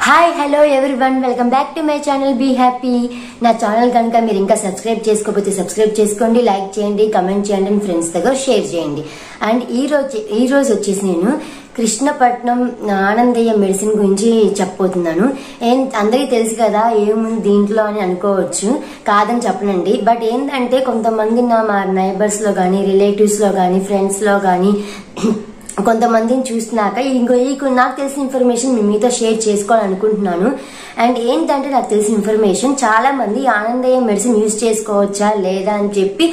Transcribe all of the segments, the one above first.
Hi hello everyone welcome back to my channel be happy. నా channel కనుక మీరు ఇంకా సబ్స్క్రైబ్ చేసుకోకపోతే సబ్స్క్రైబ్ చేసుకోండి, లైక్ చేయండి, కమెంట్ చేయండి, ఫ్రెండ్స్ దగ్గర షేర్ చేయండి. అండ్ ఈ రోజు వచ్చేసి నేను కృష్ణపట్నం ఆనందయ్య మెడిసిన్ గురించి చెప్పబోతున్నాను. అందరికీ తెలుసు కదా ఏముంది దీంట్లో అని అనుకోవచ్చు, కాదని చెప్పనండి. బట్ ఏంటంటే కొంతమంది మా నైబర్స్ లో కానీ, రిలేటివ్స్ లో కానీ, ఫ్రెండ్స్ లో కానీ కొంతమందిని చూసినాక నాకు తెలిసిన ఇన్ఫర్మేషన్ మీతో షేర్ చేసుకోవాలనుకుంటున్నాను. అండ్ ఏంటంటే నాకు తెలిసిన ఇన్ఫర్మేషన్ చాలా మంది ఆనందయ్య మెడిసిన్ యూజ్ చేసుకోవచ్చా లేదా అని చెప్పి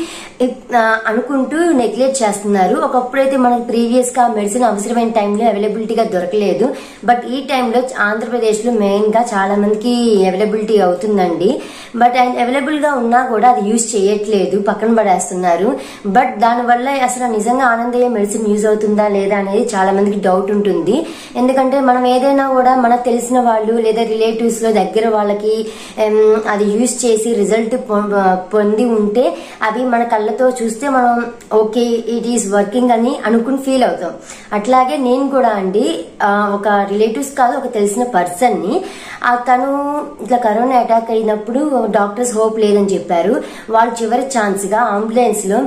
అనుకుంటూ నెగ్లెక్ట్ చేస్తున్నారు. ఒకప్పుడైతే మనకు ప్రీవియస్ గా మెడిసిన్ అవసరమైన టైంలో అవైలబిలిటీగా దొరకలేదు. బట్ ఈ టైంలో ఆంధ్రప్రదేశ్ లో మెయిన్ గా చాలా మందికి అవైలబిలిటీ అవుతుందండి. బట్ అవైలబుల్ గా ఉన్నా కూడా అది యూజ్ చేయట్లేదు, పక్కన పడేస్తున్నారు. బట్ దానివల్ల అసలు నిజంగా ఆనందయ్య మెడిసిన్ యూజ్ అవుతుందా లేదా అనేది చాలా మందికి డౌట్ ఉంటుంది. ఎందుకంటే మనం ఏదైనా కూడా మనకు తెలిసిన వాళ్ళు లేదా రిలేటివ్స్ లో దగ్గర వాళ్ళకి అది యూజ్ చేసి రిజల్ట్ పొంది ఉంటే అవి మన కళ్ళతో చూస్తే మనం ఓకే ఇట్ ఈస్ వర్కింగ్ అని అనుకుని ఫీల్ అవుతాం. అట్లాగే నేను కూడా అండి ఒక రిలేటివ్స్ కాదు, ఒక తెలిసిన పర్సన్ ని తను ఇట్లా కరోనా అటాక్ అయినప్పుడు డాక్టర్స్ హోప్ లేదని చెప్పారు. వాళ్ళు చివరి ఛాన్స్ గా అంబులెన్స్ లో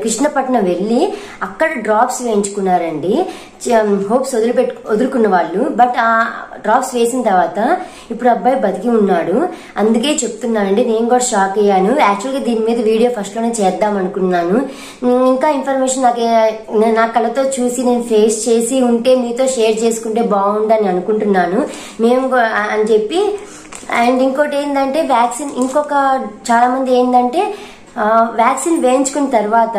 కృష్ణపట్నం వెళ్లి అక్కడ డ్రాప్స్ వేయించుకున్నారండి. హోప్స్ వదులుకున్న వాళ్ళు. బట్ ఆ డ్రాప్స్ వేసిన తర్వాత ఇప్పుడు అబ్బాయి బతికి ఉన్నాడు. అందుకే చెప్తున్నానండి, నేను కూడా షాక్ అయ్యాను. యాక్చువల్గా దీని మీద వీడియో ఫస్ట్ లోనే చేద్దాం అనుకున్నాను. ఇంకా ఇన్ఫర్మేషన్ నా కళ్ళతో చూసి నేను ఫేస్ చేసి ఉంటే మీతో షేర్ చేసుకుంటే బాగుండని అనుకుంటున్నాను మేము అని చెప్పి. అండ్ ఇంకోటి ఏంటంటే వ్యాక్సిన్, ఇంకొక చాలా మంది ఏంటంటే వ్యాక్సిన్ వేయించుకున్న తర్వాత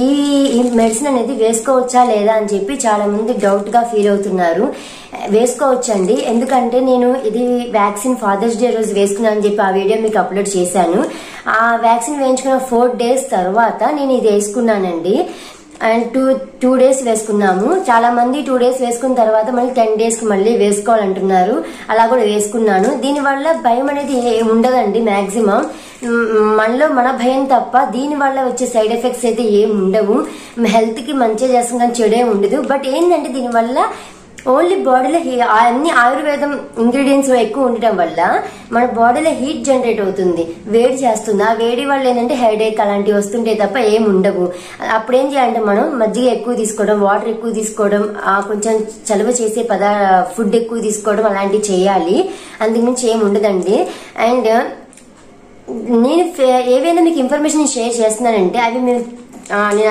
ఈ మెడిసిన్ అనేది వేసుకోవచ్చా లేదా అని చెప్పి చాలా మంది డౌట్ గా ఫీల్ అవుతున్నారు. వేసుకోవచ్చండి, ఎందుకంటే నేను ఇది వ్యాక్సిన్ ఫాదర్స్ డే రోజు వేసుకున్నాను అని చెప్పి ఆ వీడియో మీకు అప్లోడ్ చేశాను. ఆ వ్యాక్సిన్ వేయించుకున్న 4 days తర్వాత నేను ఇది వేసుకున్నానండి. అండ్ టూ డేస్ వేసుకున్నాము. చాలా మంది 2 days వేసుకున్న తర్వాత మళ్ళీ 10 days కి మళ్ళీ వేసుకోవాలంటున్నారు. అలా కూడా వేసుకున్నాను. దీనివల్ల భయం అనేది ఉండదండి. మాక్సిమం మనలో మన భయం తప్ప దీని వల్ల వచ్చే సైడ్ ఎఫెక్ట్స్ అయితే ఏం ఉండవు. హెల్త్ కి మంచిగా చేస్తాం కానీ చెడే ఉండదు. బట్ ఏంటంటే దీనివల్ల ఓన్లీ బాడీలో అన్ని ఆయుర్వేదం ఇంగ్రీడియంట్స్ ఎక్కువ ఉండటం వల్ల మన బాడీలో హీట్ జనరేట్ అవుతుంది, వేడి చేస్తుంది. ఆ వేడి వల్ల ఏంటంటే హెడేక్ అలాంటివి వస్తుంటే తప్ప ఏం ఉండవు. అప్పుడు ఏం చేయాలంటే మనం మజ్జిగ ఎక్కువ తీసుకోవడం, వాటర్ ఎక్కువ తీసుకోవడం, కొంచెం చలువ చేసే ఫుడ్ ఎక్కువ తీసుకోవడం అలాంటివి చేయాలి. అందుగురించి ఏం ఉండదండి. అండ్ నేను ఏవైనా మీకు ఇన్ఫర్మేషన్ షేర్ చేస్తున్నానంటే అవి నేను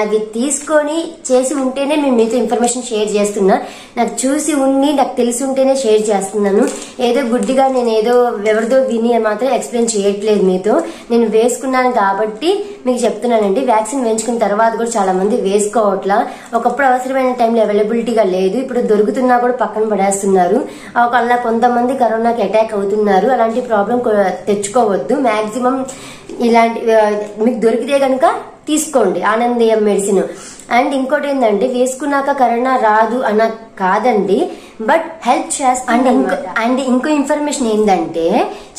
అది తీసుకొని చేసి ఉంటేనే నేను మీతో ఇన్ఫర్మేషన్ షేర్ చేస్తున్నా. నాకు చూసి ఉండి నాకు తెలిసి ఉంటేనే షేర్ చేస్తున్నాను. ఏదో గుడ్డిగా నేను ఏదో ఎవరిదో విని మాత్రం ఎక్స్ప్లెయిన్ చేయట్లేదు మీతో. నేను వేసుకున్నాను కాబట్టి మీకు చెప్తున్నానండి. వ్యాక్సిన్ వేయించుకున్న తర్వాత కూడా చాలా మంది వేసుకోవట్లా. ఒకప్పుడు అవసరమైన టైంలో అవైలబిలిటీగా లేదు, ఇప్పుడు దొరుకుతున్నా కూడా పక్కన పడేస్తున్నారు. అలా కొంతమంది కరోనాకి అటాక్ అవుతున్నారు. అలాంటి ప్రాబ్లం తెచ్చుకోవద్దు. మాక్సిమం ఇలాంటి మీకు దొరికితే కనుక తీసుకోండి ఆనందయ్య మెడిసిన్. అండ్ ఇంకోటి ఏంటంటే వేసుకున్నాక కరోనా రాదు అన్న కాదండి, బట్ హెల్ప్ చేస్తుంది. అండ్ ఇంకో ఇన్ఫర్మేషన్ ఏంటంటే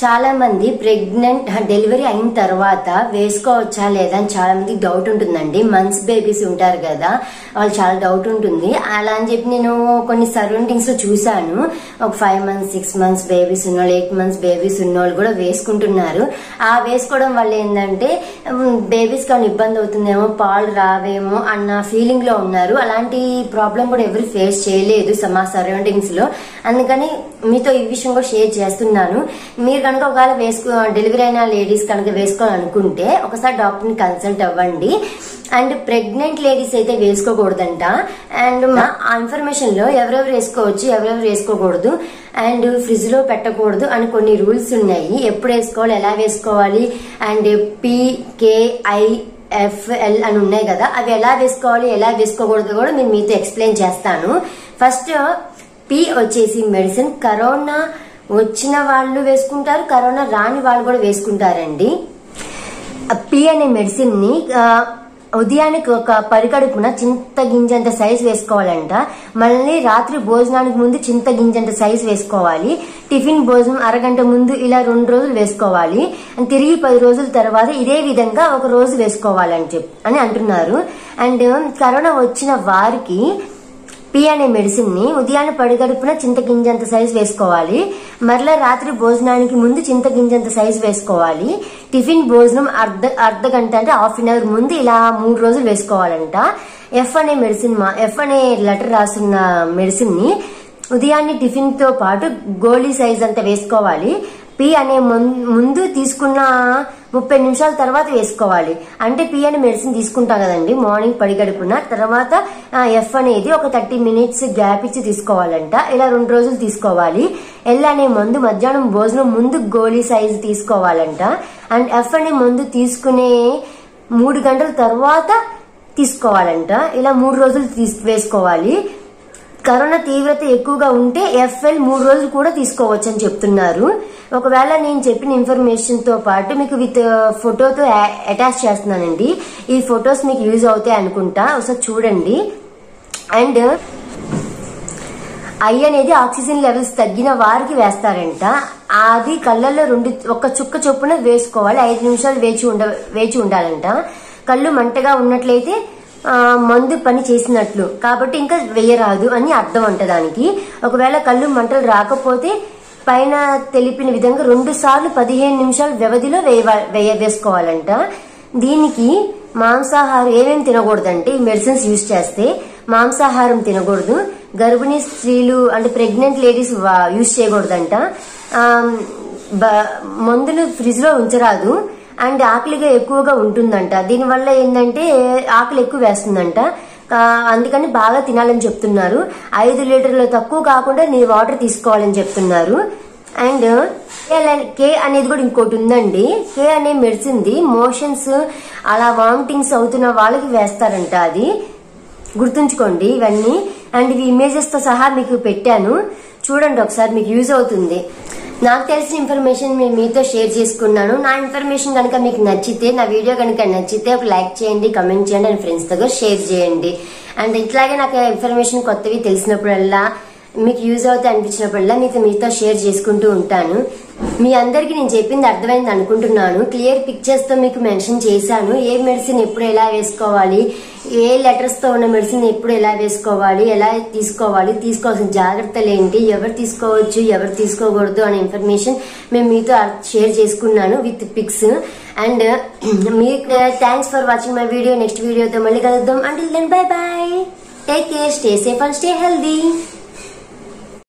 చాలా మంది ప్రెగ్నెంట్ డెలివరీ అయిన తర్వాత వేసుకోవచ్చా లేదా అని చాలా మంది డౌట్ ఉంటుందండి. మంత్స్ బేబీస్ ఉంటారు కదా, వాళ్ళు చాలా డౌట్ ఉంటుంది. అలా అని చెప్పి నేను కొన్ని సరౌండింగ్స్ లో చూసాను. ఒక 5 months 6 months బేబీస్ ఉన్నోళ్ళు, 8 months బేబీస్ ఉన్నోళ్ళు కూడా వేసుకుంటున్నారు. ఆ వేసుకోవడం వల్ల ఏంటంటే బేబీస్ కానీ ఇబ్బంది అవుతుందేమో, పాలు రావేమో అన్న ఫీలింగ్ లో ఉన్నారు. అలాంటి ప్రాబ్లం కూడా ఎవరు ఫేస్ చేయలేదు మా సరౌండింగ్స్ లో. అందుకని మీతో ఈ విషయం కూడా షేర్ చేస్తున్నాను. మీరు కనుక ఒకవేళ డెలివరీ అయిన లేడీస్ కనుక వేసుకోవాలనుకుంటే ఒకసారి డాక్టర్ ని కన్సల్ట్ అవ్వండి. అండ్ ప్రెగ్నెంట్ లేడీస్ అయితే వేసుకోకూడదంట. అండ్ ఆ ఇన్ఫర్మేషన్ లో ఎవరెవరు వేసుకోవచ్చు, ఎవరెవరు వేసుకోకూడదు, అండ్ ఫ్రిడ్జ్ లో పెట్టకూడదు అని కొన్ని రూల్స్ ఉన్నాయి. ఎప్పుడు వేసుకోవాలి, ఎలా వేసుకోవాలి, అండ్ PKIFL అని ఉన్నాయి కదా, అవి ఎలా వేసుకోవాలి ఎలా వేసుకోకూడదు కూడా నేను మీతో ఎక్స్ప్లెయిన్ చేస్తాను. ఫస్ట్ P వచ్చేసి మెడిసిన్. కరోనా వచ్చిన వాళ్ళు వేసుకుంటారు, కరోనా రాని వాళ్ళు కూడా వేసుకుంటారండి. P అనే మెడిసిన్ ని ఉదయానికి ఒక పరికడుపున చింత గింజంత సైజ్ వేసుకోవాలంట. మళ్ళీ రాత్రి భోజనానికి ముందు చింత గింజంత సైజ్ వేసుకోవాలి. టిఫిన్ భోజనం అరగంట ముందు ఇలా 2 రోజులు వేసుకోవాలి. తిరిగి 10 రోజుల తర్వాత ఇదే విధంగా ఒక రోజు వేసుకోవాలని అని అంటున్నారు. అండ్ కరోనా వచ్చిన వారికి పి అనే మెడిసిన్ ని ఉదయాన్నే పడిగడుపున చింతగింజంత సైజు వేసుకోవాలి. మరలా రాత్రి భోజనానికి ముందు చింతగింజంత సైజు వేసుకోవాలి. టిఫిన్ భోజనం అర్ధ గంట అంటే హాఫ్ అన్ అవర్ ముందు ఇలా 3 రోజులు వేసుకోవాలంట. ఎఫ్ అనే లెటర్ రాసున్న మెడిసిన్ ని ఉదయాన్నే టిఫిన్ తో పాటు గోళీ సైజ్ అంతా వేసుకోవాలి. పి అనే ముందు తీసుకున్న 30 నిమిషాల తర్వాత వేసుకోవాలి. అంటే పి అనే మెడిసిన్ తీసుకుంటాం కదండి మార్నింగ్ పడిగడుపున, తర్వాత ఎఫ్ అనేది ఒక 30 మినిట్స్ గ్యాప్ ఇచ్చి తీసుకోవాలంట. ఇలా 2 రోజులు తీసుకోవాలి. ఎల్ అనే మందు మధ్యాహ్నం భోజనం ముందు గోళీ సైజు తీసుకోవాలంట. అండ్ ఎఫ్ అనే మందు తీసుకునే 3 గంటల తర్వాత తీసుకోవాలంట. ఇలా 3 రోజులు వేసుకోవాలి. కరోనా తీవ్రత ఎక్కువగా ఉంటే ఎఫ్ఎల్ 3 రోజులు కూడా తీసుకోవచ్చు అని చెప్తున్నారు. ఒకవేళ నేను చెప్పిన ఇన్ఫర్మేషన్ తో పాటు మీకు విత్ ఫోటోతో అటాచ్ చేస్తున్నానండి. ఈ ఫొటోస్ మీకు యూజ్ అవుతాయి అనుకుంటా, ఒకసారి చూడండి. అండ్ ఐ అనేది ఆక్సిజన్ లెవెల్స్ తగ్గిన వారికి వేస్తారంట. అది కళ్ళల్లో 1 చుక్క చొప్పున వేసుకోవాలి. 5 నిమిషాలు వేచి ఉండాలంట. కళ్ళు మంటగా ఉన్నట్లయితే మందు పని చేసినట్లు, కాబట్టి ఇంకా వేయరాదు అని అర్థం అంట దానికి. ఒకవేళ కళ్ళు మంటలు రాకపోతే పైన తెలిపిన విధంగా 2 సార్లు 15 నిమిషాల వ్యవధిలో వేసుకోవాలంట. దీనికి మాంసాహారం ఏమేమి తినకూడదంటే ఈ మెడిసిన్స్ యూజ్ చేస్తే మాంసాహారం తినకూడదు. గర్భిణీ స్త్రీలు అంటే ప్రెగ్నెంట్ లేడీస్ యూజ్ చేయకూడదంట. మందులు ఫ్రిడ్జ్ లో ఉంచరాదు. అండ్ ఆకలిగా ఎక్కువగా ఉంటుందంట. దీనివల్ల ఏంటంటే ఆకలి ఎక్కువ వేస్తుందంట. అందుకని బాగా తినాలని చెప్తున్నారు. 5 లీటర్లు తక్కువ కాకుండా నీరు వాటర్ తీసుకోవాలని చెప్తున్నారు. అండ్ కే అనేది కూడా ఇంకోటి ఉందండి. కే అనే మెడిసిన్ ది మోషన్స్ అలా వామిటింగ్స్ అవుతున్న వాళ్ళకి వేస్తారంట. అది గుర్తుంచుకోండి ఇవన్నీ. అండ్ ఇవి ఇమేజెస్ తో సహా మీకు పెట్టాను, చూడండి ఒకసారి, మీకు యూజ్ అవుతుంది. నాకు తెలిసిన ఇన్ఫర్మేషన్ మీతో షేర్ చేసుకున్నాను. నా ఇన్ఫర్మేషన్ కనుక మీకు నచ్చితే, నా వీడియో కనుక నచ్చితే ఒక లైక్ చేయండి, కమెంట్ చేయండి, అండ్ ఫ్రెండ్స్ తో షేర్ చేయండి. అండ్ ఇట్లాగే నాకు ఇన్ఫర్మేషన్ కొత్తవి తెలిసినప్పుడల్లా, మీకు యూజ్ అవుతాయి అనిపించినప్పుడల్లా మీతో షేర్ చేసుకుంటూ ఉంటాను. మీ అందరికి నేను చెప్పింది అర్థమైంది అనుకుంటున్నాను. క్లియర్ పిక్చర్స్ తో మీకు మెన్షన్ చేశాను. ఏ మెడిసిన్ ఎప్పుడు ఎలా వేసుకోవాలి, ఏ లెటర్స్ తో ఉన్న మెడిసిన్ ఎప్పుడు ఎలా వేసుకోవాలి, ఎలా తీసుకోవాల్సిన జాగ్రత్తలు ఏంటి, ఎవరు తీసుకోవచ్చు ఎవరు తీసుకోకూడదు అనే ఇన్ఫర్మేషన్ మేము మీతో షేర్ చేసుకున్నాను విత్ పిక్స్. అండ్ మీకు thanks for watching my video. Next వీడియోతో మళ్ళీ కలుద్దాం. Until then bye bye, take care, stay safe and stay healthy.